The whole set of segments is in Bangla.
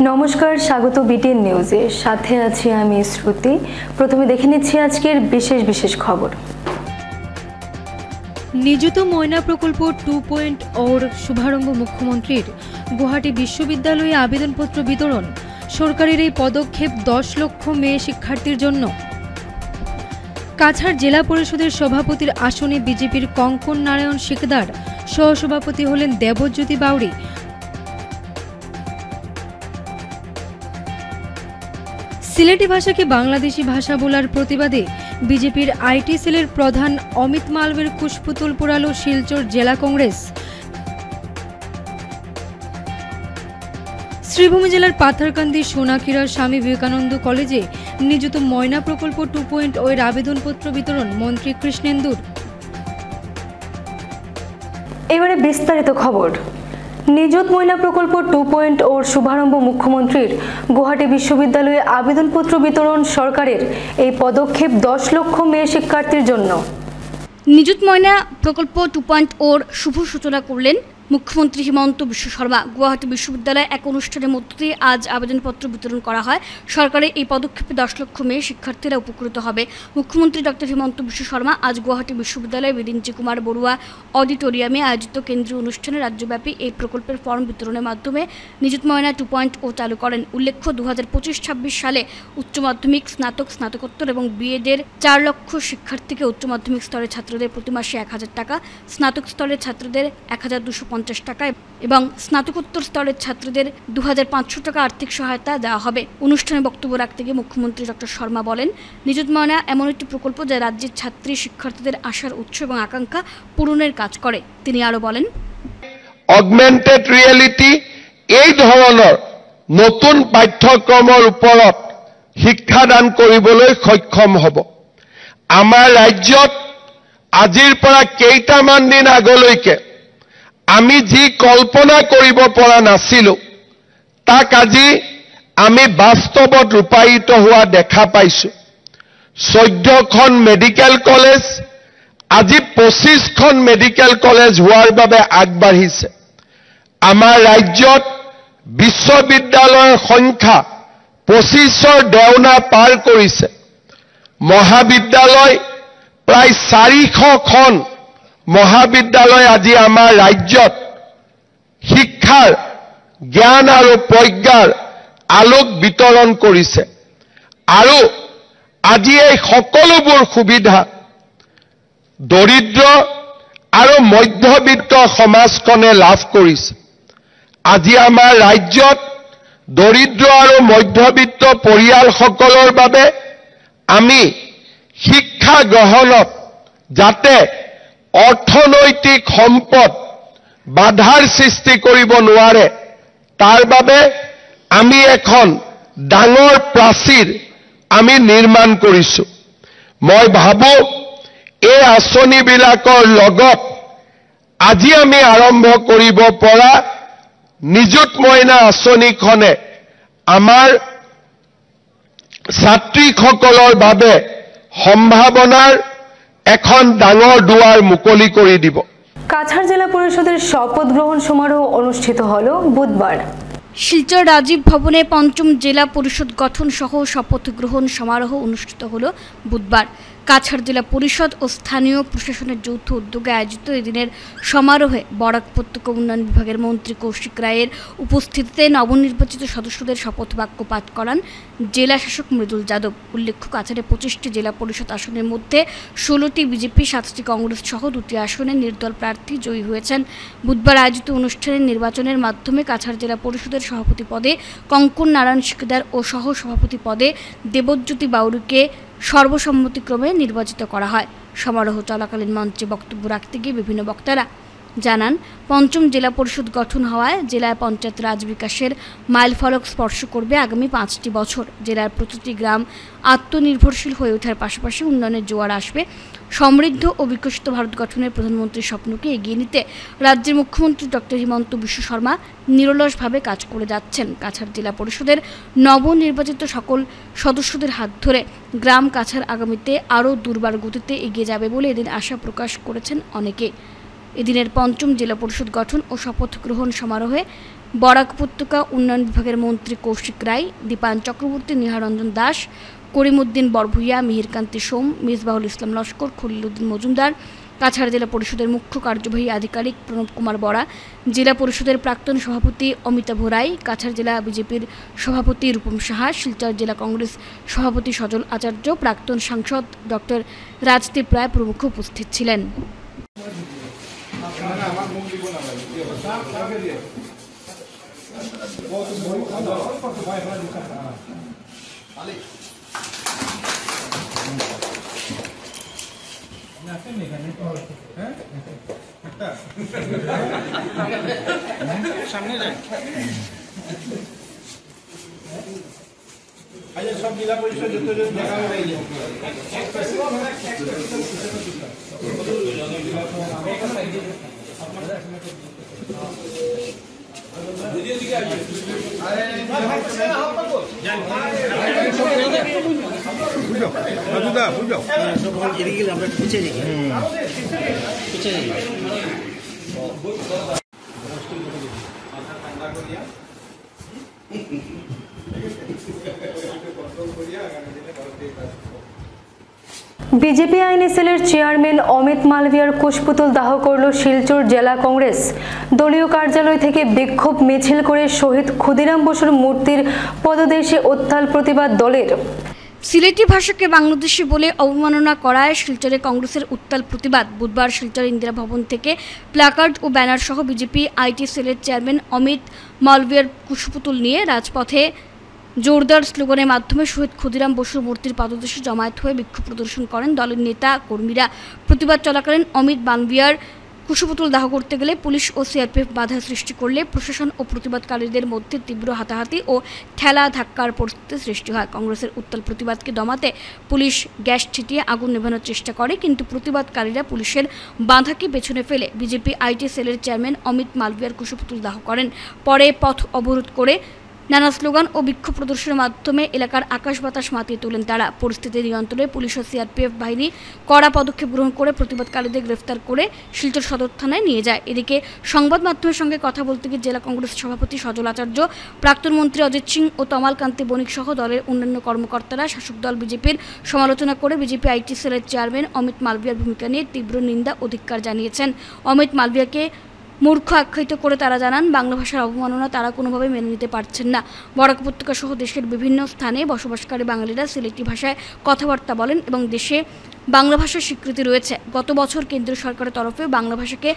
নমস্কার, স্বাগত বিটিএন নিউজে। সাথে আছি আমি শ্রুতি। প্রথমে দেখে নিচ্ছি আজকের বিশেষ খবর। নিযুত ময়না প্রকল্প 2.0 শুভারম্ভ মুখ্যমন্ত্রীর। গুয়াহাটি বিশ্ববিদ্যালয়ে আবেদনপত্র বিতরণ। সরকারের এই পদক্ষেপ 10 লক্ষ মেয়ে শিক্ষার্থীর জন্য। কাছাড় জেলা পরিষদের সভাপতির আসনে বিজেপির কঙ্কন নারায়ণ শিকদার, সহসভাপতি হলেন দেবজ্যোতি বাউরি। সিলেটি ভাষাকে বাংলাদেশি ভাষা বলার প্রতিবাদে বিজেপির আইটি সেলের প্রধান অমিত মালভের কুশপুতুল পোড়ালো শিলচর জেলা কংগ্রেস। শ্রীভূমি জেলার পাথারকান্দি সোনাক্ষীরা স্বামী বিবেকানন্দ কলেজে নিযুত ময়না প্রকল্প 2.0 এর আবেদনপত্র বিতরণ মন্ত্রী কৃষ্ণেন্দুর। এবারে বিস্তারিত খবর। নিযুত ময়না প্রকল্প 2.0 শুভারম্ভ মুখ্যমন্ত্রীর। গুয়াহাটি বিশ্ববিদ্যালয়ে আবেদনপত্র বিতরণ। সরকারের এই পদক্ষেপ 10 লক্ষ মেয়ে শিক্ষার্থীর জন্য। নিযুত ময়না প্রকল্প 2.0 শুভ সূচনা করলেন মুখ্যমন্ত্রী হিমন্ত বিশ্ব শর্মা। গুয়াহাটি বিশ্ববিদ্যালয়ে এক অনুষ্ঠানের মধ্য দিয়ে আজ আবেদনপত্র বিতরণ করা হয়। সরকারের এই পদক্ষেপে 10 লক্ষ মেয়ে শিক্ষার্থীরা উপকৃত হবে। মুখ্যমন্ত্রী ডক্টর হিমন্ত বিশ্ব শর্মা আজ গুয়াহাটি বিশ্ববিদ্যালয়ের বিরিঞ্চি কুমার বড়ুয়া অডিটোরিয়ামে আয়োজিত কেন্দ্রীয় অনুষ্ঠানে রাজ্যব্যাপী এই প্রকল্পের ফর্ম বিতরণের মাধ্যমে নিযুত ময়না 2.0 চালু করেন। উল্লেখ্য 2025-26 সালে উচ্চ মাধ্যমিক, স্নাতক, স্নাতকোত্তর এবং বিএডের 4 লক্ষ শিক্ষার্থীকে উচ্চ মাধ্যমিক স্তরের ছাত্রদের প্রতি মাসে 1000 টাকা, স্নাতক স্তরের ছাত্রদের 1250 টাকা এবং স্নাতকোত্তর স্তরের ছাত্রদের 2500 টাকা আর্থিক সহায়তা দেওয়া হবে। অনুষ্ঠানে বক্তব্য রাখতে গিয়ে মুখ্যমন্ত্রী ডক্টর শর্মা বলেন, নিযুত ময়না এমন একটি প্রকল্প যা রাজ্যের ছাত্রী শিক্ষার্থীদের আশার উৎস এবং আকাঙ্ক্ষা পূরণের কাজ করে। তিনি আরো বলেন, অগমেন্টেড রিয়েলিটি এই ধৰণৰ নতুন পাঠ্যক্ৰমৰ ওপৰত শিক্ষাদান কৰিবলৈ সক্ষম হ'ব। আমাৰ ৰাজ্যত আজিৰ পৰা কেইটামান দিন আগলৈকে আমি যি কল্পনা কৰিব পৰা নাছিলো তাক আজি আমি বাস্তৱত ৰূপায়িত হোৱা দেখা পাইছো। 14খন মেডিকেল কলেজ আজি 25খন মেডিকেল কলেজ হোৱাৰ বাবে আগবাঢ়িছে। আমাৰ ৰাজ্যত বিশ্ববিদ্যালয়ৰ সংখ্যা 25ৰ দেওনা পাৰ কৰিছে। মহাবিদ্যালয় প্ৰায় 400খন মহাবিদ্যালয় আজি আমাৰ ৰাজ্যত শিক্ষাৰ জ্ঞান আৰু প্ৰজ্ঞাৰ আলোক বিতৰণ কৰিছে। আৰু আজি এই সকলোবোৰ সুবিধা দৰিদ্ৰ আৰু মধ্যবিত্ত সমাজখনে লাভ কৰিছে। আজি আমাৰ ৰাজ্যত দৰিদ্ৰ আৰু মধ্যবিত্ত পৰিয়ালসকলৰ বাবে আমি শিক্ষা গ্ৰহণত যাতে অৰ্থনৈতিক সম্পদ বাধাৰ সৃষ্টি কৰিব নোৱাৰে তাৰ বাবে আমি এখন ডাঙৰ প্ৰাচীৰ আমি নিৰ্মাণ কৰিছো। মই ভাবো এই আঁচনিবিলাকৰ লগত আজি আমি আৰম্ভ কৰিব পৰা নিযুত ময়না আঁচনিখনে আমাৰ ছাত্ৰীসকলৰ বাবে সম্ভাৱনাৰ এখন ডাঙৰ দুৱাৰ মুকলি কৰি দিব। কাছাড় জেলা পরিষদের শপথ গ্রহণ সমারোহ অনুষ্ঠিত হলো বুধবার। শিলচর রাজীব ভবনে 5ম জেলা পরিষদ গঠন সহ শপথ গ্রহণ সমারোহ অনুষ্ঠিত হলো বুধবার। কাছাড় জেলা পরিষদ ও স্থানীয় প্রশাসনের যৌথ উদ্যোগে আয়োজিত এদিনের সমারোহে বরাক উপত্যকা উন্নয়ন বিভাগের মন্ত্রী কৌশিক রায়ের উপস্থিতিতে নবনির্বাচিত সদস্যদের শপথ বাক্য পাঠ করান জেলা শাসক মৃদুল যাদব। উল্লেখ্য, কাছাড়ে 25টি জেলা পরিষদ আসনের মধ্যে 16টি বিজেপি, 7টি কংগ্রেস সহ 2টি আসনে নির্দল প্রার্থী জয়ী হয়েছেন। বুধবার আয়োজিত অনুষ্ঠানে নির্বাচনের মাধ্যমে কাছাড় জেলা পরিষদের সভাপতি পদে কঙ্কন নারায়ণ শিকদার ও সহ সভাপতি পদে দেবজ্যোতি বাউরিকে সর্বসম্মতিক্রমে নির্বাচিত করা হয়। সমারোহ চলাকালীন মঞ্চে বক্তব্য রাখতে গিয়ে বিভিন্ন বক্তারা জানান, 5ম জেলা পরিষদ গঠন হওয়ায় জেলায় পঞ্চায়েত রাজ বিকাশের মাইলফলক স্পর্শ করবে আগামী 5টি বছর। জেলার প্রতিটি গ্রাম আত্মনির্ভরশীল হয়ে ওঠার পাশাপাশি উন্নয়নের জোয়ার আসবে। সমৃদ্ধ ও বিকশিত ভারত গঠনের প্রধানমন্ত্রীর স্বপ্নকে এগিয়ে নিতে রাজ্যের মুখ্যমন্ত্রী ডক্টর হিমন্ত বিশ্ব শর্মা নিরলসভাবে কাজ করে যাচ্ছেন। কাছাড় জেলা পরিষদের নবনির্বাচিত সকল সদস্যদের হাত ধরে গ্রাম কাছাড় আগামীতে আরও দুর্বার গতিতে এগিয়ে যাবে বলে এদিন আশা প্রকাশ করেছেন অনেকে। এদিনের পঞ্চম জেলা পরিষদ গঠন ও শপথ গ্রহণ সমারোহে বরাক উপত্যকা উন্নয়ন বিভাগের মন্ত্রী কৌশিক রায়, দীপায়ন চক্রবর্তী, নিহারঞ্জন দাস, করিমউদ্দিন বরভূইয়া, মিহিরকান্তি সোম, মিসবাহুল ইসলাম লস্কর, খলিলউদ্দিন মজুমদার, কাছাড় জেলা পরিষদের মুখ্য কার্যবাহী আধিকারিক প্রণব কুমার বরা, জেলা পরিষদের প্রাক্তন সভাপতি অমিতাভ রায়, কাছাড় জেলা বিজেপির সভাপতি রূপম সাহা, শিলচর জেলা কংগ্রেস সভাপতি সজল আচার্য, প্রাক্তন সাংসদ ডক্টর রাজদীপ রায় প্রমুখ উপস্থিত ছিলেন। সামনে যায় আচ্ছা সব জেলা পরিষদ যত দেখা হয়ে যায় আমরা পিছিয়ে দেখি পিছিয়ে দেখি বিজেপি আইনি সেলের চেয়ারম্যান অমিত মালভিয়ার কুশপুতুল দাহ করল শিলচর জেলা কংগ্রেস। দলীয় কার্যালয় থেকে বিক্ষোভ মিছিল করে শহীদ ক্ষুদিরাম বসুর মূর্তির পদদেশে উত্তাল প্রতিবাদ দলের। সিলেটি ভাষাকে বাংলাদেশি বলে অবমাননা করায় শিলচরে কংগ্রেসের উত্তাল প্রতিবাদ। বুধবার শিলচর ইন্দিরা ভবন থেকে প্ল্যাকার্ড ও ব্যানার সহ বিজেপি আইটি সেলের চেয়ারম্যান অমিত মালভিয়ার কুশপুতুল নিয়ে রাজপথে জোরদার স্লোগানের মাধ্যমে শহীদ ক্ষুদিরাম বসুর মূর্তির পাদদেশে জমায়েত হয়ে বিক্ষোভ প্রদর্শন করেন দলের নেতা কর্মীরা। প্রতিবাদ চলাকালীন অমিত মালভিয়ার কুশপুতুল দাহ করতে গেলে পুলিশ ও সিআরপিএফ বাধা সৃষ্টি করলে প্রশাসন ও প্রতিবাদকারীদের মধ্যে তীব্র হাতাহাতি ও ঠেলা ধাক্কার পরিস্থিতি সৃষ্টি হয়। কংগ্রেসের উত্তাল প্রতিবাদকে দমাতে পুলিশ গ্যাস ছিটিয়ে আগুন নেভানোর চেষ্টা করে, কিন্তু প্রতিবাদকারীরা পুলিশের বাধাকে পেছনে ফেলে বিজেপি আইটি সেলের চেয়ারম্যান অমিত মালভিয়ার কুশপুতুল দাহ করেন। পরে পথ অবরোধ করে নানা স্লোগান ও বিক্ষোভ প্রদর্শনের মাধ্যমে এলাকার আকাশ বাতাস মাতিয়ে তোলেন তারা। পরিস্থিতি নিয়ন্ত্রণে পুলিশ ও সিআরপিএফ বাহিনী কড়া পদক্ষেপ গ্রহণ করে প্রতিবাদকারীদের গ্রেফতার করে শিলচর সদর থানায় নিয়ে যায়। এদিকে সংবাদ মাধ্যমের সঙ্গে কথা বলতে গিয়ে জেলা কংগ্রেস সভাপতি সজল আচার্য, প্রাক্তন মন্ত্রী অজিত সিং ও তমাল কান্তি বণিক সহ দলের অন্যান্য কর্মকর্তারা শাসক দল বিজেপির সমালোচনা করে বিজেপি আইটি সেলের চেয়ারম্যান অমিত মালভিয়ার ভূমিকা নিয়ে তীব্র নিন্দা ও ধিক্কার জানিয়েছেন। অমিত মালভিয়াকে মূর্খ আখ্যায়িত করে তারা জানান, বাংলা ভাষার অবমাননা তারা কোনোভাবে মেনে নিতে পারছেন না। বরাক উপত্যকা সহ দেশের বিভিন্ন স্থানে বসবাসকারী বাঙালিরা সিলেটি ভাষায় কথাবার্তা বলেন এবং দেশে বাংলা ভাষার স্বীকৃতি রয়েছে। গত বছর কেন্দ্রীয় সরকারের তরফে বাংলা ভাষাকে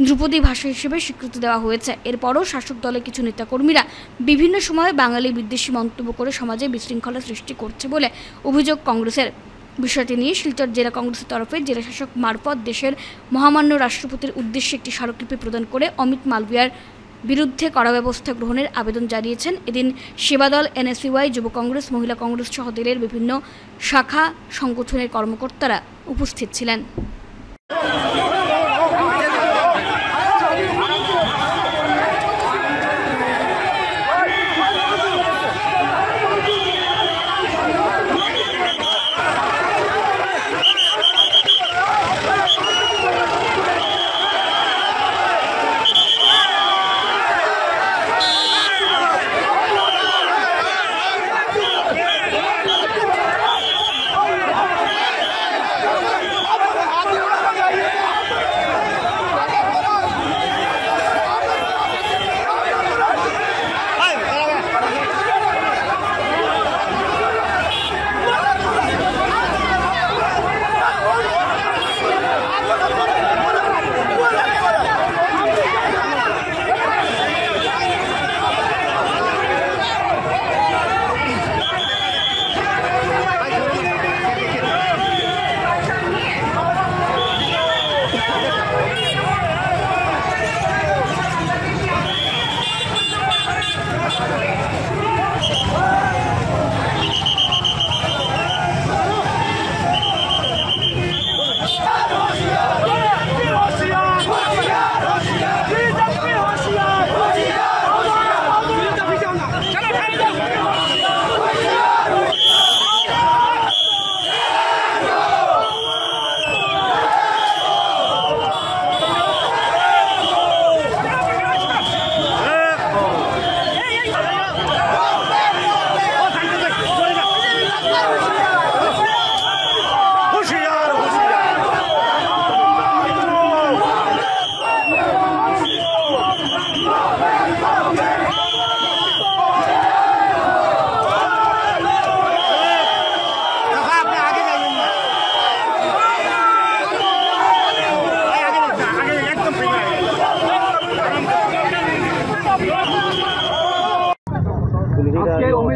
ধ্রুপদী ভাষা হিসেবে স্বীকৃতি দেওয়া হয়েছে। এরপরও শাসক দলের কিছু নেতাকর্মীরা বিভিন্ন সময়ে বাঙালি বিদ্বেষী মন্তব্য করে সমাজে বিশৃঙ্খলা সৃষ্টি করছে বলে অভিযোগ কংগ্রেসের। বিষয়টি নিয়ে শিলচর জেলা কংগ্রেসের তরফে জেলা শাসক মারফত দেশের মহামান্য রাষ্ট্রপতির উদ্দেশ্যে একটি স্মারকলিপি প্রদান করে অমিত মালভিয়ার বিরুদ্ধে কড়া ব্যবস্থা গ্রহণের আবেদন জানিয়েছেন। এদিন সেবাদল, এনএসইউআই, যুব কংগ্রেস, মহিলা কংগ্রেস সহ দলের বিভিন্ন শাখা সংগঠনের কর্মকর্তারা উপস্থিত ছিলেন।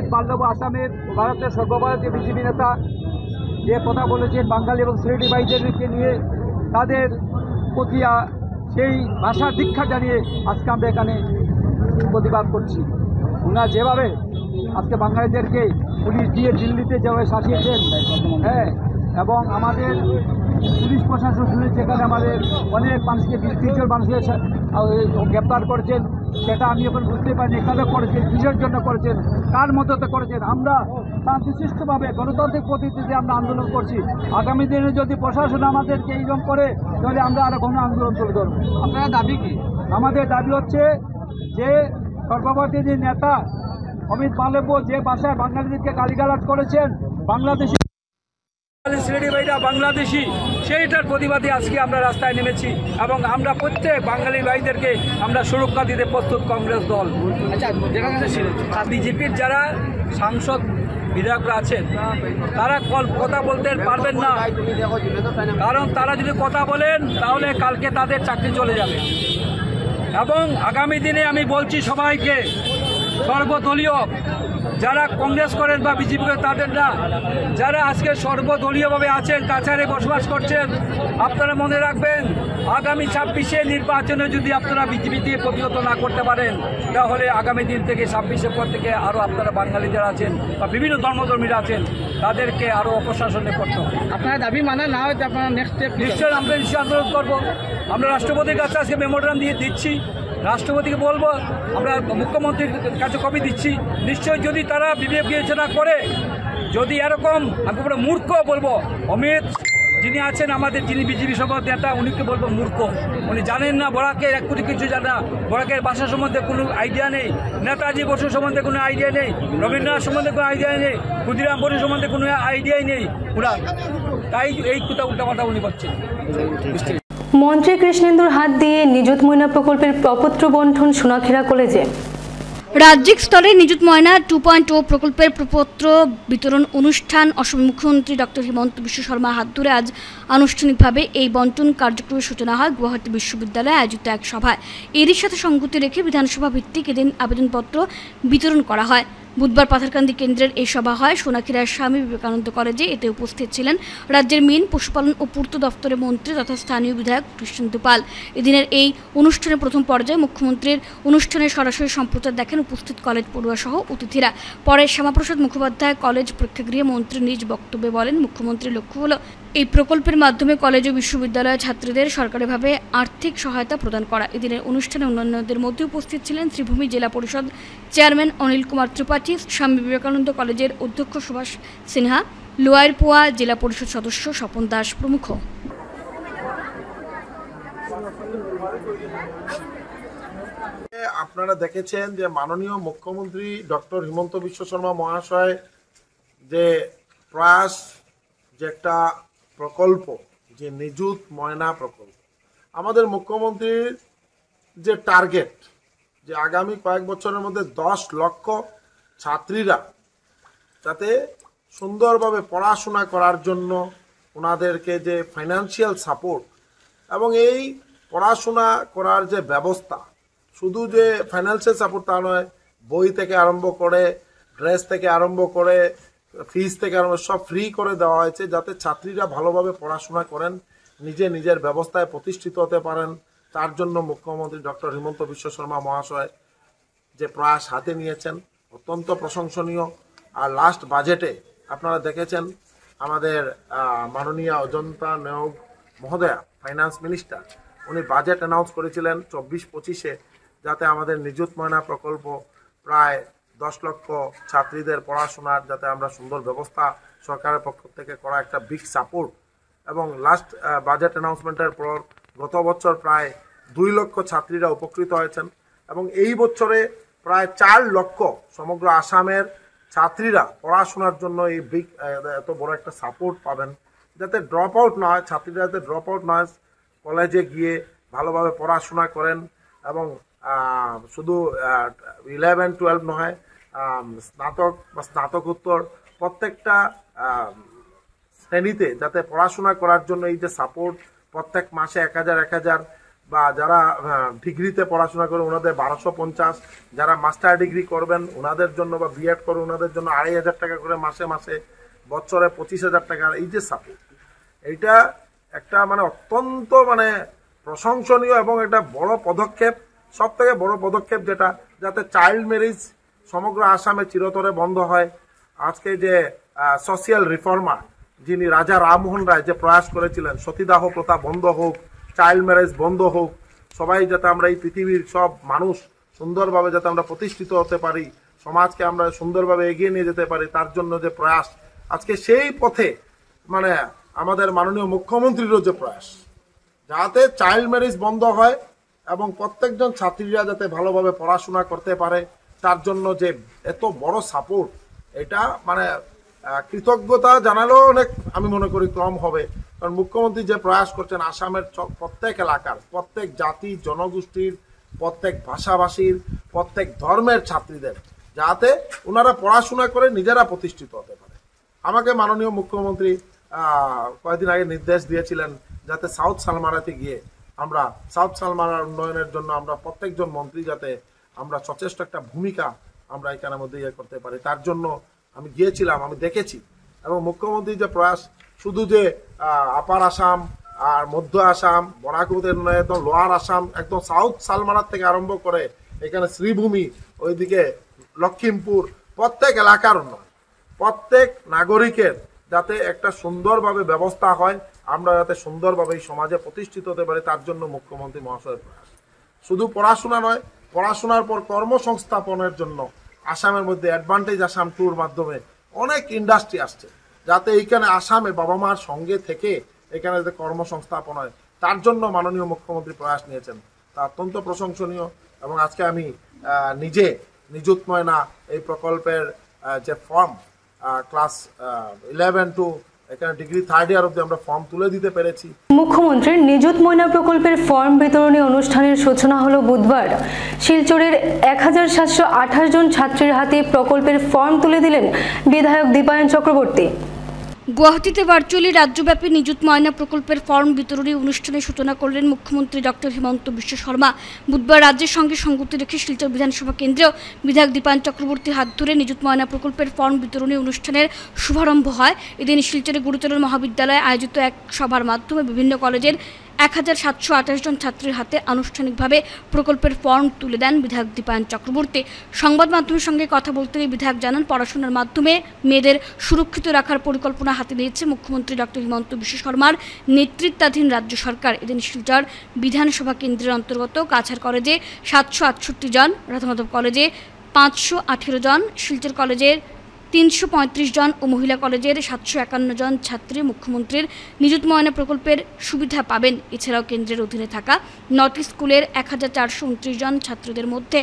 অমিত মাল্লব্য আসামের ভারতের সর্বভারতীয় বিজেপি নেতা যে কথা বলেছেন বাঙালি এবং সিলেটি ভাইদেরকে নিয়ে তাদের প্রতি সেই ভাষার দীক্ষা জানিয়ে আজকে আমরা এখানে প্রতিবাদ করছি। উনারা যেভাবে আজকে বাঙালিদেরকে পুলিশ দিয়ে দিল্লিতে যেভাবে শাসিয়েছেন, হ্যাঁ, এবং আমাদের পুলিশ প্রশাসন শুনেছে এখানে আমাদের অনেক মানুষকে 20-30 জন মানুষকে গ্রেপ্তার করেছেন, সেটা আমি এখন বুঝতে পারিনি এখানে করেছেন, কিসের জন্য করেছেন, কার মদতে করেছেন। আমরা শান্তিশিষ্টভাবে গণতান্ত্রিক পদ্ধতিতে আমরা আন্দোলন করছি। আগামী দিনে যদি প্রশাসন আমাদেরকে এইরকম করে তাহলে আমরা আরো গণ আন্দোলন তুলে ধরব। আপনারা দাবি কি? আমাদের দাবি হচ্ছে যে সর্বভারতীয় যে নেতা অমিত মাল্লব্য যে ভাষায় বাঙালিদেরকে গালিগালাজ করেছেন, বাংলাদেশি সিলেটি ভাইরা বাংলাদেশি, সেইটার প্রতিবাদে আজকে আমরা রাস্তায় নেমেছি এবং আমরা প্রত্যেক বাঙালি ভাইদেরকে আমরা সুরক্ষা দিতে প্রস্তুত কংগ্রেস দল। আচ্ছা, বিজেপির যারা সাংসদ বিধায়করা আছেন তারা কথা বলতে পারবেন না, কারণ তারা যদি কথা বলেন তাহলে কালকে তাদের চাকরি চলে যাবে। এবং আগামী দিনে আমি বলছি সবাইকে, সর্বদলীয় যারা কংগ্রেস করেন বা বিজেপি করেন তাদের না, যারা আজকে সর্বদলীয়ভাবে আছেন, কাছাড়ে বসবাস করছেন, আপনারা মনে রাখবেন আগামী 26-এ নির্বাচনে যদি আপনারা বিজেপি দিয়ে প্রতিহত না করতে পারেন তাহলে আগামী দিন থেকে 26-এর পর থেকে আরও আপনারা বাঙালি যারা আছেন বা বিভিন্ন ধর্মধর্মীরা আছেন তাদেরকে আরও অপশাসনে পড়তে হবে। আপনারা দাবি মানা না হয়তো আপনারা নেক্সট স্টেপ নিশ্চয়ই আমরা নিশ্চয়ই আন্দোলন করবো। আমরা রাষ্ট্রপতির কাছে আজকে মেমোরান্ডাম দিয়ে দিচ্ছি, রাষ্ট্রপতিকে বলবো, আমরা মুখ্যমন্ত্রীর কাছে কপি দিচ্ছি। নিশ্চয়ই যদি তারা বিবেক বিবেচনা করে, যদি এরকম আমি মূর্খ বলবো, অমিত যিনি আছেন আমাদের, যিনি বিজেপি সভাপতি নেতা, উনিকে বলবো মূর্খ। উনি জানেন না বরাকের এক কোটি কিছু জানে না, বরাকের ভাষা সম্বন্ধে কোনো আইডিয়া নেই, নেতাজি বসু সম্বন্ধে কোনো আইডিয়া নেই, রবীন্দ্রনাথ সম্বন্ধে কোনো আইডিয়া নেই, ক্ষুদিরাম বসু সম্বন্ধে কোনো আইডিয়াই নেই ওরা, তাই এই কথা উল্টাপাল্টা উনি করছেন। মন্ত্রী কৃষ্ণেন্দুর হাত দিয়ে নিযুত ময়না প্রকল্পের প্রপত্র বণ্টন সোনাক্ষীরা কলেজে। রাজ্যিক স্তরে নিযুত ময়না 2.0 প্রকল্পের প্রপত্র বিতরণ অনুষ্ঠান অসমের মুখ্যমন্ত্রী ডক্টর হিমন্ত বিশ্ব শর্মার হাত ধরে আজ আনুষ্ঠানিকভাবে এই বন্টন কার্যক্রমের সূচনা হয় গুয়াহাটি বিশ্ববিদ্যালয়ে আয়োজিত এক সভায়। এরই সাথে সঙ্গতি রেখে বিধানসভা ভিত্তিক এদিন আবেদনপত্র বিতরণ করা হয়। বুধবার পাথারকান্দি কেন্দ্রের এই সভা হয় সোনাক্ষীরার স্বামী বিবেকানন্দ কলেজে। এতে উপস্থিত ছিলেন রাজ্যের মীন, পশুপালন ও পূর্ত দপ্তরের মন্ত্রী তথা স্থানীয় বিধায়ক কৃষ্ণেন্দু পাল। এদিনের এই অনুষ্ঠানের প্রথম পর্যায়ে মুখ্যমন্ত্রীর অনুষ্ঠানে সরাসরি সম্প্রচার দেখেন উপস্থিত কলেজ পড়ুয়া সহ অতিথিরা। পরে শ্যামাপ্রসাদ মুখোপাধ্যায় কলেজ প্রেক্ষাগৃহে মন্ত্রী নিজ বক্তব্যে বলেন, মুখ্যমন্ত্রীর লক্ষ্য হল এই প্রকল্পের মাধ্যমে কলেজ ও বিশ্ববিদ্যালয়ের ছাত্রীদের সরকারিভাবে আর্থিক সহায়তা প্রদান করা। এদিনের অনুষ্ঠানে অন্যান্যদের মধ্যে উপস্থিত ছিলেন শ্রীভূমি জেলা পরিষদ চেয়ারম্যান অনিল কুমার ত্রিপাঠী, স্বামী বিবেকানন্দ কলেজের অধ্যক্ষ সুভাষ সিনহা, লোয়ারপোয়া জেলা পরিষদ সদস্য স্বপন দাস প্রমুখ। আপনারা দেখেছেন যে মাননীয় মুখ্যমন্ত্রী ডক্টর হিমন্ত বিশ্ব শর্মা মহাশয় যে প্রয়াস, যে একটা প্রকল্প, যে নিযুত ময়না প্রকল্প, আমাদের মুখ্যমন্ত্রীর যে টার্গেট, যে আগামী কয়েক বছরের মধ্যে 10 লক্ষ ছাত্রীরা যাতে সুন্দরভাবে পড়াশোনা করার জন্য ওনাদেরকে যে ফাইন্যান্সিয়াল সাপোর্ট এবং এই পড়াশোনা করার যে ব্যবস্থা, শুধু যে ফাইন্যান্সিয়াল সাপোর্ট তা নয়, বই থেকে আরম্ভ করে, ড্রেস থেকে আরম্ভ করে, ফিস থেকে আরম্ভ সব ফ্রি করে দেওয়া হয়েছে, যাতে ছাত্রীরা ভালোভাবে পড়াশোনা করেন, নিজের ব্যবস্থায় প্রতিষ্ঠিত হতে পারেন। তার জন্য মুখ্যমন্ত্রী ডক্টর হিমন্ত বিশ্ব শর্মা মহাশয় যে প্রয়াস হাতে নিয়েছেন অত্যন্ত প্রশংসনীয়। আর লাস্ট বাজেটে আপনারা দেখেছেন আমাদের মাননীয় অজন্তা নেওগ মহোদয়া, ফাইন্যান্স মিনিস্টার, উনি বাজেট অ্যানাউন্স করেছিলেন 24-25-এ, যাতে আমাদের নিযুত ময়না প্রকল্প প্রায় 10 লক্ষ ছাত্রীদের পড়াশোনার যাতে আমরা সুন্দর ব্যবস্থা সরকারের পক্ষ থেকে করা একটা বিগ সাপোর্ট। এবং লাস্ট বাজেট অ্যানাউন্সমেন্টের পর গত বছর প্রায় 2 লক্ষ ছাত্রীরা উপকৃত হয়েছেন এবং এই বছরে প্রায় 4 লক্ষ সমগ্র আসামের ছাত্রীরা পড়াশোনার জন্য এই বিগ এত বড় একটা সাপোর্ট পাবেন, যাতে ড্রপ আউট না হয়, ছাত্রীরা যাতে ড্রপ আউট না হয়, কলেজে গিয়ে ভালোভাবে পড়াশোনা করেন এবং শুধু 11-12 নয়, স্নাতক বা স্নাতকোত্তর প্রত্যেকটা শ্রেণীতে যাতে পড়াশোনা করার জন্য এই যে সাপোর্ট প্রত্যেক মাসে 1000 বা যারা ডিগ্রিতে পড়াশোনা করে ওনাদের 1250, যারা মাস্টার ডিগ্রি করবেন ওনাদের জন্য বা বিএড করে ওনাদের জন্য 2500 টাকা করে মাসে মাসে, বছরে 25,000 টাকা। এই যে সাপোর্ট, এইটা একটা মানে অত্যন্ত মানে প্রশংসনীয় এবং একটা বড় পদক্ষেপ, সব থেকে বড় পদক্ষেপ যেটা, যাতে চাইল্ড ম্যারেজ সমগ্র আসামে চিরতরে বন্ধ হয়। আজকে যে সোশিয়াল রিফর্মার যিনি রাজা রামমোহন রায় যে প্রয়াস করেছিলেন, সতীদাহ প্রথা বন্ধ হোক, চাইল্ড ম্যারেজ বন্ধ হোক, সবাই যাতে আমরা এই পৃথিবীর সব মানুষ সুন্দরভাবে যাতে আমরা প্রতিষ্ঠিত হতে পারি, সমাজকে আমরা সুন্দরভাবে এগিয়ে নিয়ে যেতে পারি, তার জন্য যে প্রয়াস, আজকে সেই পথে মানে আমাদের মাননীয় মুখ্যমন্ত্রীরও যে প্রয়াস, যাতে চাইল্ড ম্যারেজ বন্ধ হয় এবং প্রত্যেকজন ছাত্রীরা যাতে ভালোভাবে পড়াশোনা করতে পারে, তার জন্য যে এত বড় সাপোর্ট, এটা মানে কৃতজ্ঞতা জানালেও অনেক আমি মনে করি কম হবে। কারণ মুখ্যমন্ত্রী যে প্রয়াস করছেন আসামের প্রত্যেক এলাকার, প্রত্যেক জাতি জনগোষ্ঠীর, প্রত্যেক ভাষাভাষীর, প্রত্যেক ধর্মের ছাত্রীদের যাতে ওনারা পড়াশোনা করে নিজেরা প্রতিষ্ঠিত হতে পারে। আমাকে মাননীয় মুখ্যমন্ত্রী কয়েকদিন আগে নির্দেশ দিয়েছিলেন যাতে সাউথ সালমারাতে গিয়ে আমরা সাউথ সালমারার উন্নয়নের জন্য আমরা প্রত্যেকজন মন্ত্রী যাতে আমরা সচেষ্ট একটা ভূমিকা আমরা এখানের মধ্যে করতে পারি, তার জন্য আমি গিয়েছিলাম, আমি দেখেছি। এবং মুখ্যমন্ত্রী যে প্রয়াস, শুধু যে আপার আসাম আর মধ্য আসাম, বরাকুতের একদম লোয়ার আসাম, একদম সাউথ সালমারার থেকে আরম্ভ করে এখানে শ্রীভূমি, ওইদিকে লক্ষিমপুর, প্রত্যেক এলাকার উন্নয়ন, প্রত্যেক নাগরিকের যাতে একটা সুন্দরভাবে ব্যবস্থা হয়, আমরা যাতে সুন্দরভাবে এই সমাজে প্রতিষ্ঠিত হতে পারি, তার জন্য মুখ্যমন্ত্রী মহাশয়ের প্রয়াস। শুধু পড়াশোনা নয়, পড়াশোনার পর কর্মসংস্থাপনের জন্য আসামের মধ্যে অ্যাডভান্টেজ আসাম ট্যুর মাধ্যমে অনেক ইন্ডাস্ট্রি আসছে, যাতে এইখানে আসামে বাবা মার সঙ্গে থেকে এখানে যাতে কর্মসংস্থাপন হয়, তার জন্য মাননীয় মুখ্যমন্ত্রী প্রয়াস নিয়েছেন, তা অত্যন্ত প্রশংসনীয়। এবং আজকে আমি নিজে নিযুত ময়না এই প্রকল্পের যে ফর্ম ক্লাস 11 টু এখানে ডিগ্রি 3rd ইয়ার অবধি আমরা ফর্ম তুলে দিতে পেরেছি। মুখ্যমন্ত্রীর নিযুত ময়না প্রকল্পের ফর্ম বিতরণী অনুষ্ঠানের সূচনা হলো বুধবার। শিলচরের 1728 জন ছাত্রীর হাতে প্রকল্পের ফর্ম তুলে দিলেন বিধায়ক দীপায়ন চক্রবর্তী। গুয়াহাটিতে ভার্চুয়ালি রাজ্যব্যাপী নিযুত ময়না প্রকল্পের ফর্ম বিতরণী অনুষ্ঠানের সূচনা করলেন মুখ্যমন্ত্রী ডক্টর হিমন্ত বিশ্ব শর্মা। বুধবার রাজ্যের সঙ্গে সঙ্গতি রেখে শিলচর বিধানসভা কেন্দ্রেও বিধায়ক দীপায়ন চক্রবর্তীর হাত ধরে নিযুত ময়না প্রকল্পের ফর্ম বিতরণী অনুষ্ঠানের শুভারম্ভ হয়। এদিন শিলচরে গুরুচরণ মহাবিদ্যালয়ে আয়োজিত এক সভার মাধ্যমে বিভিন্ন কলেজের 1728 জন ছাত্রীর হাতে আনুষ্ঠানিকভাবে প্রকল্পের ফর্ম তুলে দেন বিধায়ক দীপায়ন চক্রবর্তী। সংবাদ মাধ্যমের সঙ্গে কথা বলতে বিধায়ক জানান, পড়াশোনার মাধ্যমে মেয়েদের সুরক্ষিত রাখার পরিকল্পনা হাতে নিয়েছে মুখ্যমন্ত্রী ডক্টর হিমন্ত বিশ্ব শর্মার নেতৃত্বাধীন রাজ্য সরকার। এদিন শিলচর বিধানসভা কেন্দ্রের অন্তর্গত কাছাড় কলেজে 768 জন, রাধামাধব কলেজে 518 জন, শিলচর কলেজের 335 জন ও মহিলা কলেজের 751 জন ছাত্রী মুখ্যমন্ত্রীর নিযুত ময়না প্রকল্পের সুবিধা পাবেন। এছাড়াও কেন্দ্রের অধীনে থাকা 9টি স্কুলের 1429 জন ছাত্রদের মধ্যে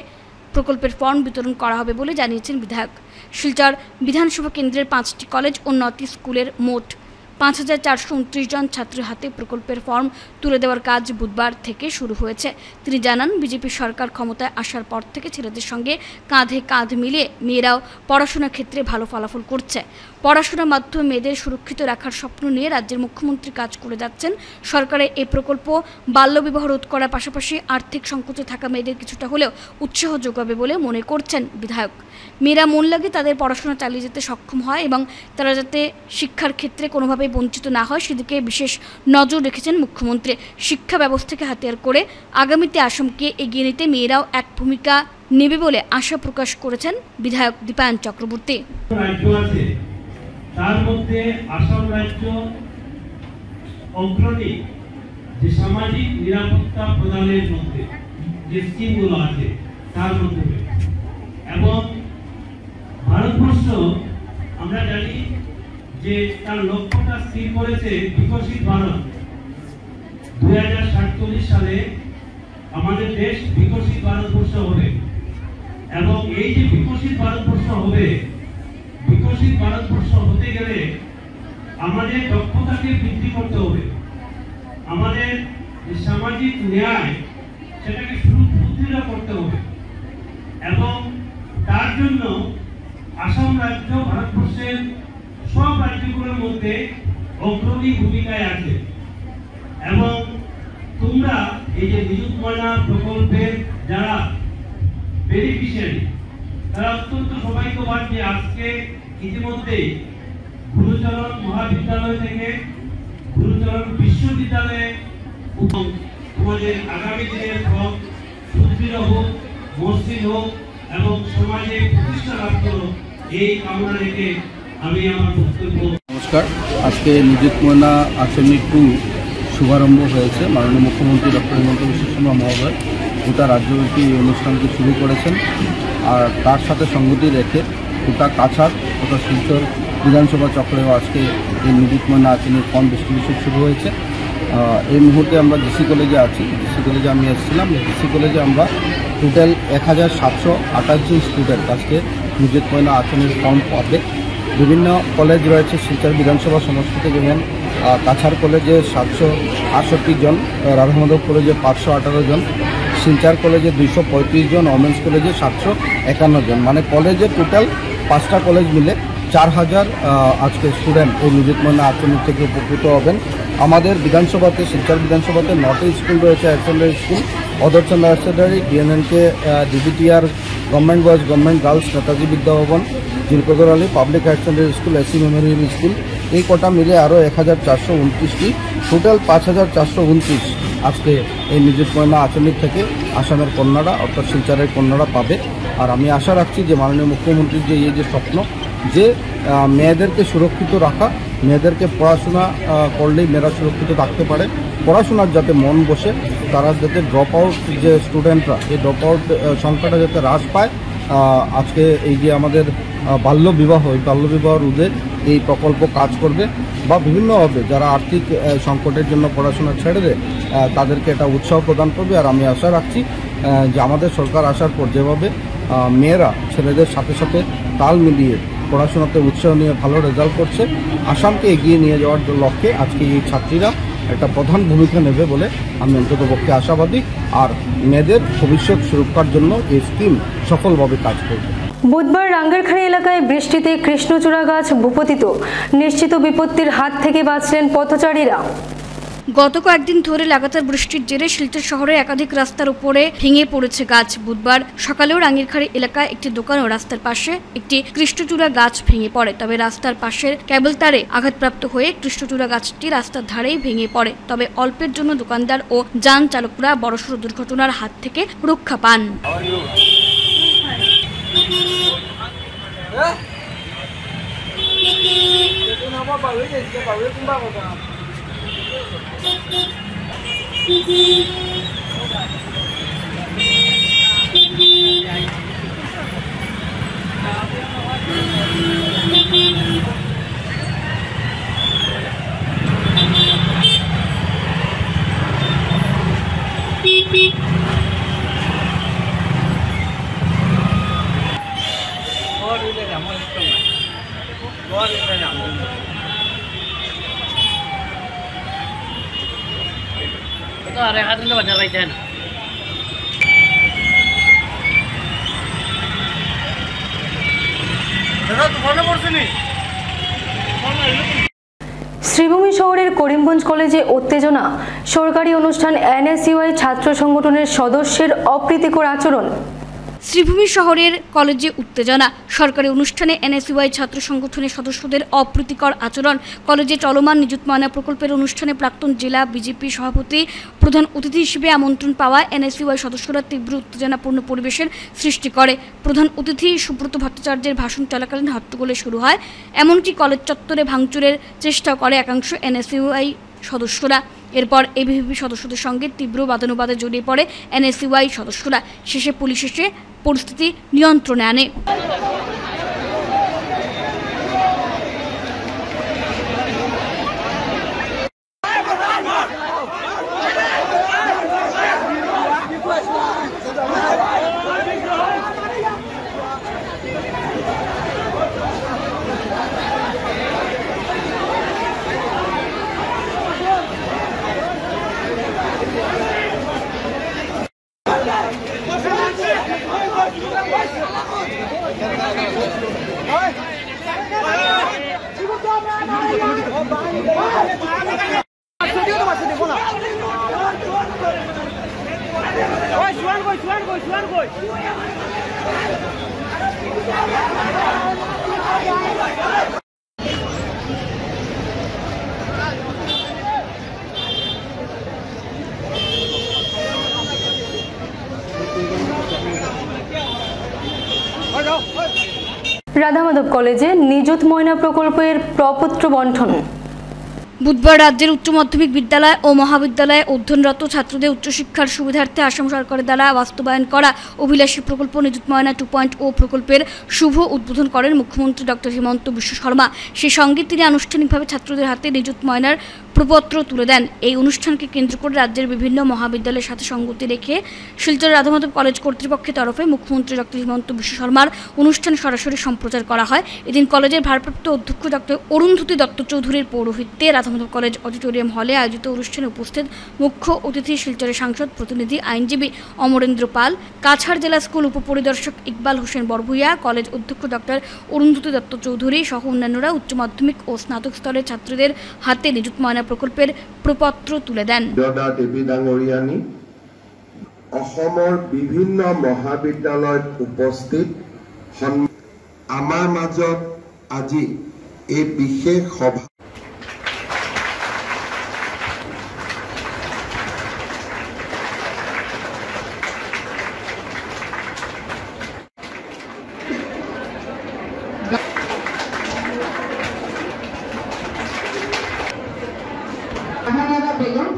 প্রকল্পের ফর্ম বিতরণ করা হবে বলে জানিয়েছেন বিধায়ক। শিলচর বিধানসভা কেন্দ্রের 5টি কলেজ ও 9টি স্কুলের মোট 5429 জন ছাত্রের হাতে প্রকল্পের ফর্ম তুলে দেওয়ার কাজ বুধবার থেকে শুরু হয়েছে। তিনি জানান, বিজেপি সরকার ক্ষমতায় আসার পর থেকে ছেলেদের সঙ্গে কাঁধে কাঁধ মিলিয়ে মেয়েরাও পড়াশোনার ক্ষেত্রে ভালো ফলাফল করছে। পড়াশোনার মাধ্যমে মেয়েদের সুরক্ষিত রাখার স্বপ্ন নিয়ে রাজ্যের মুখ্যমন্ত্রী কাজ করে যাচ্ছেন। সরকারের এই প্রকল্প বাল্যবিবাহ রোধ করার পাশাপাশি আর্থিক সংকটে থাকা মেয়েদের কিছুটা হলেও উৎসাহ যোগাবে বলে মনে করছেন বিধায়ক। মেয়েরা মন লাগে তাদের পড়াশোনা চালিয়ে যেতে সক্ষম হয় এবং তারা যাতে শিক্ষার ক্ষেত্রে কোনোভাবে বঞ্চিত না হয় সেদিকে বিশেষ নজর রেখেছেন মুখ্যমন্ত্রী। শিক্ষা ব্যবস্থাকে হাতিয়ার করে আগামীতে আসামকে এগিয়ে নিতে মেয়েরাও এক ভূমিকা নেবে বলে আশা প্রকাশ করেছেন বিধায়ক দীপায়ন চক্রবর্তী। তার মধ্যে আসাম রাজ্য অগ্রণী যে সামাজিক নিরাপত্তা প্রদানের মধ্যে যে স্কিমগুলো আছে তার মধ্যে, এবং ভারতবর্ষ আমরা জানি যে তার লক্ষ্যটা স্থির করেছে বিকশিত ভারত। 2047 সালে আমাদের দেশ বিকশিত ভারতবর্ষ হবে, এবং এই যে বিকশিত ভারতবর্ষ হবে, বিকশিত ভারতবর্ষ হতে গেলে আমাদের দক্ষতাকে বৃদ্ধি করতে হবে, আমাদের সামাজিক ন্যায় সেটাকে সুদৃঢ় করতে হবে, এবং তার জন্য আসাম রাজ্য ভারতবর্ষের সব রাজ্যগুলোর মধ্যে অগ্রণী ভূমিকায় আছে। এবং তোমরা এই যে নিযুত ময়না প্রকল্পের যারা বেনিফিশিয়ারি তারা অত্যন্ত সৌভাগ্যবান যে আজকে ইতিমধ্যে গুরুচরণ মহাবিদ্যালয় থেকে গুরুচরণ বিশ্ববিদ্যালয়ে তোমাদের আগামী দিনের পথ সুদৃঢ় হোক, মসৃণ হোক এবং সমাজে প্রতিষ্ঠা লাভ করো, এই কামনা রেখে আমি আমার বক্তব্য। নমস্কার। আজকে নিযুত ময়না আঁচনি 2 শুভারম্ভ হয়েছে। মাননীয় মুখ্যমন্ত্রী ডক্টর হিমন্ত বিশ্ব শর্মা মহোদয় গোটা রাজ্যব্যাপী এই অনুষ্ঠানটি শুরু করেছেন। আর তার সাথে সঙ্গতি রেখে গোটা কাছাড় তথা শিলচর বিধানসভা চক্রেও আজকে এই নিযুত ময়না আঁচনির ফর্ম ডিস্ট্রিবিউশন শুরু হয়েছে। এই মুহূর্তে আমরা জিসি কলেজে আছি। জিসি কলেজে আমি এসেছিলাম। জিসি কলেজে আমরা টোটাল 1728 জন স্টুডেন্ট আজকে নিযুত ময়না আঁচনির ফর্ম পাবে। বিভিন্ন কলেজ রয়েছে শিলচর বিধানসভা সমষ্টিতে, যেমন কাছাড় কলেজে 768 জন, রাধামাধব কলেজে 518 জন, শিলচর কলেজে 235 জন, ওমেন্স কলেজে 751 জন। মানে কলেজে টোটাল 5টা কলেজ মিলে 4000 আজকে স্টুডেন্ট এই নিযুত ময়না আঁচনি থেকে উপকৃত হবেন। আমাদের বিধানসভাতে, শিলচর বিধানসভাতে 9টি স্কুল রয়েছে, higher secondary school, Adharchand higher secondary, DNNK, DBTR, government boys, government girls, Netaji Vidyabhavan, জিলকদর public higher secondary school, AC memorial school, এই কটা মিলে আরও 1429টি, টোটাল 5429 আজকে এই নিযুত ময়না আঁচনির থেকে আসামের কন্যারা অর্থাৎ শিলচরের কন্যারা পাবে। আর আমি আশা রাখছি যে মাননীয় মুখ্যমন্ত্রীর যে এই যে স্বপ্ন যে মেয়েদেরকে সুরক্ষিত রাখা, মেয়েদেরকে পড়াশোনা করলেই মেয়েরা সুরক্ষিত থাকতে পারে, পড়াশোনার যাতে মন বসে, তারা যাতে ড্রপ আউট যে স্টুডেন্টরা এই ড্রপ আউট সংখ্যাটা যাতে হ্রাস পায়। আজকে এই যে আমাদের বাল্যবিবাহ, এই বাল্যবিবাহ রোধে এই প্রকল্প কাজ করবে বা বিভিন্নভাবে যারা আর্থিক সংকটের জন্য পড়াশোনা ছেড়ে দেয় তাদেরকে এটা উৎসাহ প্রদান করবে। আর আমি আশা রাখছি যে আমাদের সরকার আসার পর যেভাবে মেয়েরা ছেলেদের সাথে সাথে তাল মিলিয়ে পড়াশোনাতে উৎসাহ নিয়ে ভালো রেজাল্ট করছে, আসামকে এগিয়ে নিয়ে যাওয়ার লক্ষ্যে আজকে এই ছাত্রীরা একটা প্রধান ভূমিকা নেবে বলে আমি অন্ততপক্ষে আশাবাদী। আর মেয়েদের ভবিষ্যৎ সুরক্ষার জন্য এই স্কিম সফলভাবে কাজ করবে। বুধবার রাঙ্গারখাড়ি এলাকায় বৃষ্টিতে কৃষ্ণচূড়া গাছ ভূপতিত, নিশ্চিত বিপত্তির হাত থেকে বাঁচলেন পথচারীরা। গত কয়েকদিন ধরে লাগাতার বৃষ্টির জেরে শিলচর শহরের একাধিক রাস্তার উপরে ভেঙে পড়েছে গাছ। বুধবার সকালেও রাঙ্গিরখাড়ি এলাকায় একটি দোকান ও রাস্তার পাশে একটি কৃষ্ণচূড়া গাছ ভেঙে পড়ে। তবে রাস্তার পাশের কেবল তারে আঘাতপ্রাপ্ত হয়ে কৃষ্ণচূড়া গাছটি রাস্তার ধারেই ভেঙে পড়ে। তবে অল্পের জন্য দোকানদার ও যান চালকরা বড়সড় দুর্ঘটনার হাত থেকে রক্ষা পান। तो अरे हाथ में बजा रही है दादा तो फोन पड़ছে নি। শ্রীভূমি শহরের করিমগঞ্জ কলেজে উত্তেজনা, সরকারি অনুষ্ঠান এনএসইউআই ছাত্র সংগঠনের সদস্যের অপ্রীতিকর আচরণ। শ্রীভূমি শহরের কলেজে উত্তেজনা, সরকারি অনুষ্ঠানে এনএসইউআই ছাত্র সংগঠনের সদস্যদের অপ্রীতিকর আচরণ। কলেজে চলমান নিযুত ময়না প্রকল্পের অনুষ্ঠানে প্রাক্তন জেলা বিজেপি সভাপতি প্রধান অতিথি হিসেবে আমন্ত্রণ পাওয়া এনএসইউআই সদস্যরা তীব্র উত্তেজনাপূর্ণ পরিবেশের সৃষ্টি করে। প্রধান অতিথি সুব্রত ভট্টাচার্যের ভাষণ চলাকালীন হট্টগোলে শুরু হয়, এমনকি কলেজ চত্বরে ভাঙচুরের চেষ্টা করে একাংশ এনএসইউআই সদস্যরা। এরপর এবিভিপি সদস্যদের সঙ্গে তীব্র বাদানুবাদে জড়িয়ে পড়ে এনএসইউআই সদস্যরা। শেষে পুলিশ এসে পরিস্থিতি নিয়ন্ত্রণে আনে। রাধামাধব কলেজে নিযুত ময়না প্রকল্পের প্রপত্র বণ্টন। বুধবার রাজ্যের উচ্চ মাধ্যমিক বিদ্যালয় ও মহাবিদ্যালয়ে অধ্যয়নরত ছাত্রদের উচ্চশিক্ষার সুবিধার্থে আসাম সরকারের দ্বারা বাস্তবায়ন করা অভিলাষী প্রকল্প নিযুত ময়না 2.0 প্রকল্পের শুভ উদ্বোধন করেন মুখ্যমন্ত্রী ডক্টর হিমন্ত বিশ্ব শর্মা। সেই সঙ্গে তিনি আনুষ্ঠানিকভাবে ছাত্রদের হাতে নিযুত ময়নার প্রপত্র তুলে দেন। এই অনুষ্ঠানকে কেন্দ্র করে রাজ্যের বিভিন্ন মহাবিদ্যালয়ের সাথে সঙ্গতি রেখে শিলচর রাধামাধব কলেজ কর্তৃপক্ষের তরফে মুখ্যমন্ত্রী ডক্টর হিমন্ত বিশ্ব শর্মার অনুষ্ঠান সরাসরি সম্প্রচার করা হয়। এদিন কলেজের ভারপ্রাপ্ত অধ্যক্ষ ডক্টর অরুন্ধতী দত্ত চৌধুরীর পৌরোহিত্যে রাধামাধব কলেজ অডিটোরিয়াম হলে আয়োজিত অনুষ্ঠানে উপস্থিত মুখ্য অতিথি শিলচরের সাংসদ প্রতিনিধি আইনজীবী অমরেন্দ্র পাল, কাছাড় জেলা স্কুল উপপরিদর্শক ইকবাল হোসেন বরভুইয়া, কলেজ অধ্যক্ষ ডক্টর অরুন্ধতী দত্ত চৌধুরী সহ অন্যান্যরা উচ্চ মাধ্যমিক ও স্নাতক স্তরের ছাত্রদের হাতে নিযুত ময়না প্রকল্পের প্রপত্র তুলে দেন। দেৱী ডাঙৰীয়ানী অসমৰ বিভিন্ন মহাবিদ্যালয়ত উপস্থিত আমাৰ মাজত আজি এই বিশেষ সভা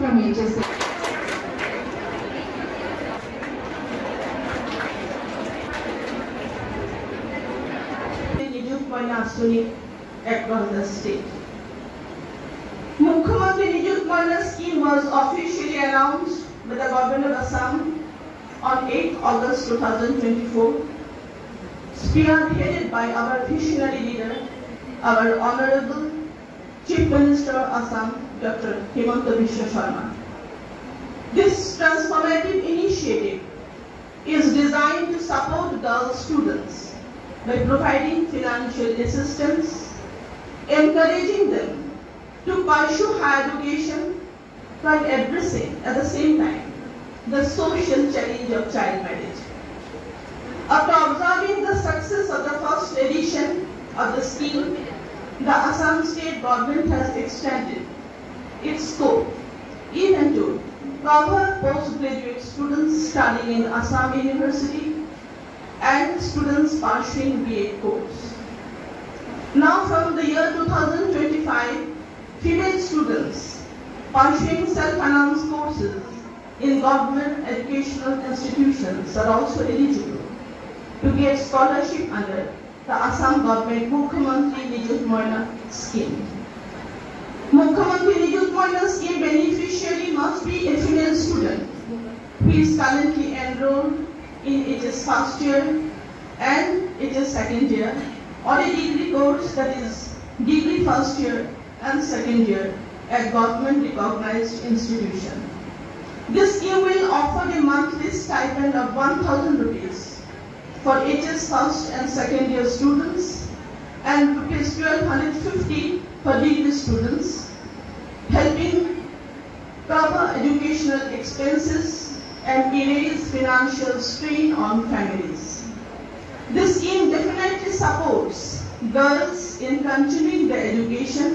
from HSC. Nijut Moyna Asuni across the state. Mukhyamantri Nijut Moyna scheme was officially announced by the government of Assam on 8th August 2024, spearheaded by our visionary leader, our Honorable Chief Minister of Assam, Dr. Himanta Biswa Sharma. This transformative initiative is designed to support girl students by providing financial assistance, encouraging them to pursue higher education while addressing at the same time the social challenge of child marriage. After observing the success of the first edition of the scheme, the Assam state government has extended its scope even to cover postgraduate students studying in Assam University and students pursuing BA course. Now from the year 2025, female students pursuing self-announced courses in government educational institutions are also eligible to get scholarship under the Assam government Mukhyamantri Nijut Moyna scheme. Mukhyamantri Nijut Moyna scheme beneficiary must be a female student who is currently enrolled in HS first year and HS second year, or a degree course that is degree first year and second year at government recognized institution. This scheme will offer a monthly stipend of 1,000 rupees for HS first and second year students and rupees 1,250 for degree students, helping cover educational expenses and erase financial strain on families. This scheme definitely supports girls in continuing their education,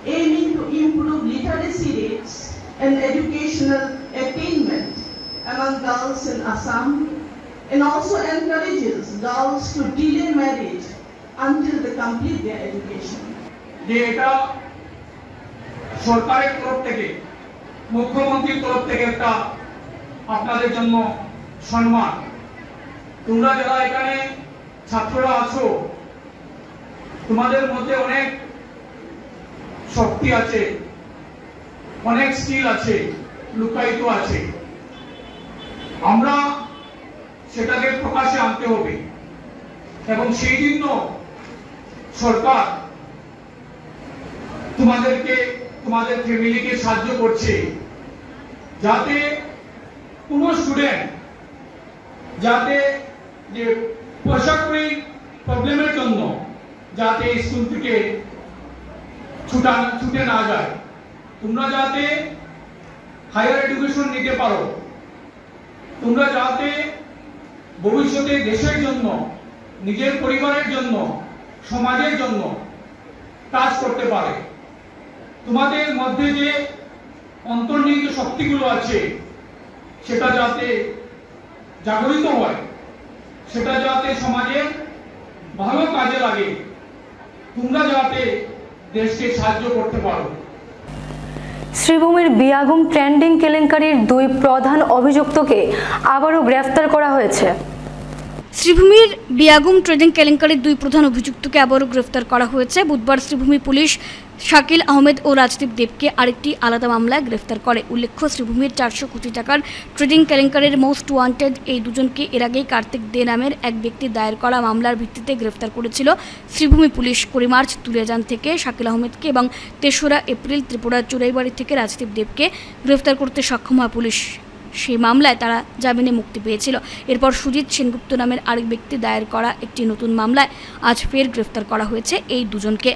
aiming to improve literacy rates and educational attainment among girls in Assam, and also encourages girls to delay marriage until they complete their education. যে এটা সরকারের তরফ থেকে, মুখ্যমন্ত্রীর তরফ থেকে একটা আপনাদের জন্য সম্মান। তোমরা যারা এখানে ছাত্ররা আছো, তোমাদের মধ্যে অনেক শক্তি আছে, অনেক স্কিল আছে, লুকায়িত আছে। আমরা সেটাকে প্রকাশে আনতে হবে এবং সেই জন্য সরকার তোমাদেরকে, তোমাদের ফ্যামিলিকে সাহায্য করছে, যাতে কোনো স্টুডেন্ট যাতে যে পয়সাকড়ি প্রবলেমের জন্য যাতে স্কুল থেকে ছুটে না যায়, তোমরা যাতে হায়ার এডুকেশন নিতে পারো তোমরা যাতে ভবিষ্যতে দেশের জন্য, নিজের পরিবারের জন্য, সমাজের জন্য কাজ করতে পারে। তোমাদের মধ্যে যে অন্তর্নিহিত শক্তিগুলো আছে সেটা যাতে জাগরিত হয়, সেটা যাতে সমাজের ভালো কাজে লাগে, তোমরা যাতে দেশকে সাহায্য করতে পারো। শ্রীভূমির বিয়াগুম ট্রেন্ডিং কেলেঙ্কারির 2 প্রধান অভিযুক্তকে আবারও গ্রেফতার করা হয়েছে। শ্রীভূমির বিয়াগুম ট্রেডিং কেলেঙ্কারির 2 প্রধান অভিযুক্তকে আবারও গ্রেফতার করা হয়েছে। বুধবার শ্রীভূমি পুলিশ শাকিল আহমেদ ও রাজদীপ দেবকে আরেকটি আলাদা মামলায় গ্রেফতার করে। উল্লেখ্য, শ্রীভূমির 400 কোটি টাকার ট্রেডিং কেলেঙ্কারির মোস্ট ওয়ান্টেড এই দুজনকে এর আগেই কার্তিক দে নামের এক ব্যক্তি দায়ের করা মামলার ভিত্তিতে গ্রেফতার করেছিল শ্রীভূমি পুলিশ। 20 মার্চ দুলিয়াজান থেকে শাকিল আহমেদকে এবং 3রা এপ্রিল ত্রিপুরার চুরাইবাড়ি থেকে রাজদীপ দেবকে গ্রেফতার করতে সক্ষম হয় পুলিশ। সেই মামলায় তারা জামিনে মুক্তি পেয়েছিল। এরপর সুজিত সেনগুপ্ত নামের আরেক ব্যক্তি দায়ের করা একটি নতুন মামলায় আজ ফের গ্রেফতার করা হয়েছে এই দুজনকে।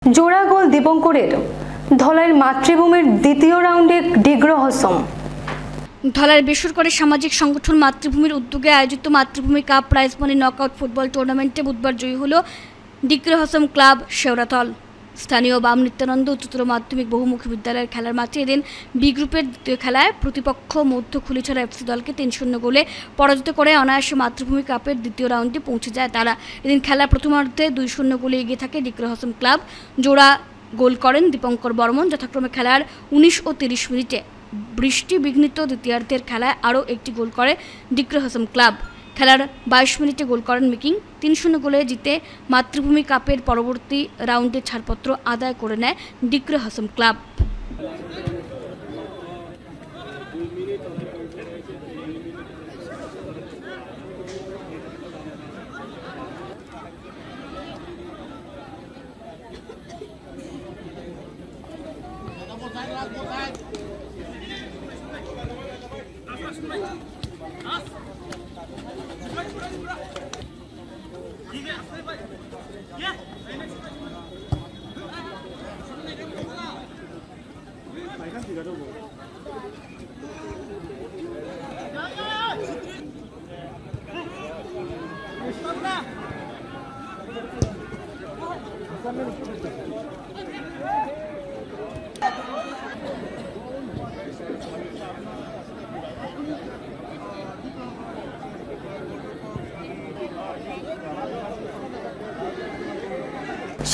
জোড়া গোল দীপঙ্করের, ধলাইয়ের মাতৃভূমির দ্বিতীয় রাউন্ডে ডিগ্রহসম। ধলাইয়ের বেসরকারি সামাজিক সংগঠন মাতৃভূমির উদ্যোগে আয়োজিত মাতৃভূমি cup prize money knockout football টুর্নামেন্টে বুধবার জয়ী হল ডিগ্রহসম ক্লাব শেওড়াতল। স্থানীয় বাম নিত্যানন্দ উচ্চতর মাধ্যমিক বহুমুখী বিদ্যালয়ের খেলার মাঠে এদিন বি গ্রুপের দ্বিতীয় খেলায় প্রতিপক্ষ মধ্য খুলিছড়া এফসি দলকে 3-0 গোলে পরাজিত করে অনায়াসে মাতৃভূমি কাপের দ্বিতীয় রাউন্ডে পৌঁছে যায় তারা। এদিন খেলার প্রথমার্ধে 2-0 গোলে এগিয়ে থাকে ডিগ্রহসম ক্লাব। জোড়া গোল করেন দীপঙ্কর বর্মন। যথাক্রমে খেলার 19 ও 30 মিনিটে বৃষ্টি বিঘ্নিত দ্বিতীয়ার্ধের খেলায় আরও একটি গোল করে ডিগ্রহসম ক্লাব। খেলার 22 মিনিটে গোল করেন মিকিং। 3-0 গোলে জিতে মাতৃভূমি কাপের পরবর্তী রাউন্ডে ছাড়পত্র আদায় করে নেয় ডিগ্রহসম ক্লাব।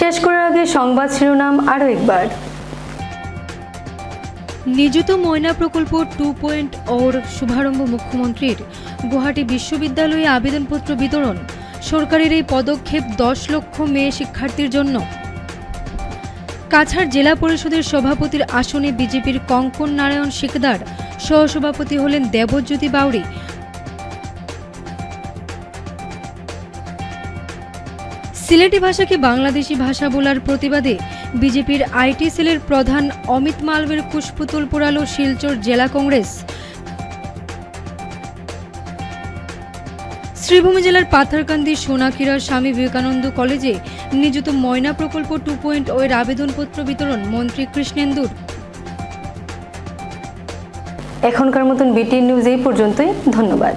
শেষ করার আগে সংবাদ শিরোনাম আরও একবার। নিযুত ময়না প্রকল্প 2.0 শুভারম্ভ মুখ্যমন্ত্রীর। গুয়াহাটি বিশ্ববিদ্যালয়ে আবেদনপত্র বিতরণ। সরকারের এই পদক্ষেপ 10 লক্ষ মেয়ে শিক্ষার্থীর জন্য। কাছাড় জেলা পরিষদের সভাপতির আসনে বিজেপির কঙ্কন নারায়ণ শিকদার, সহসভাপতি হলেন দেবজ্যোতি বাউরি। সিলেটি ভাষাকে বাংলাদেশি ভাষা বলার প্রতিবাদে বিজেপির আইটি সেলের প্রধান অমিত মালভের কুশপুতুল পোড়ালো শিলচর জেলা কংগ্রেস। শ্রীভূমি জেলার পাথারকান্দি সোনাক্ষীরা স্বামী বিবেকানন্দ কলেজে নিযুত ময়না প্রকল্প 2.0 এর আবেদনপত্র বিতরণ মন্ত্রী কৃষ্ণেন্দুর। এখনকার মতন বিটিএন নিউজ এই পর্যন্তই। ধন্যবাদ।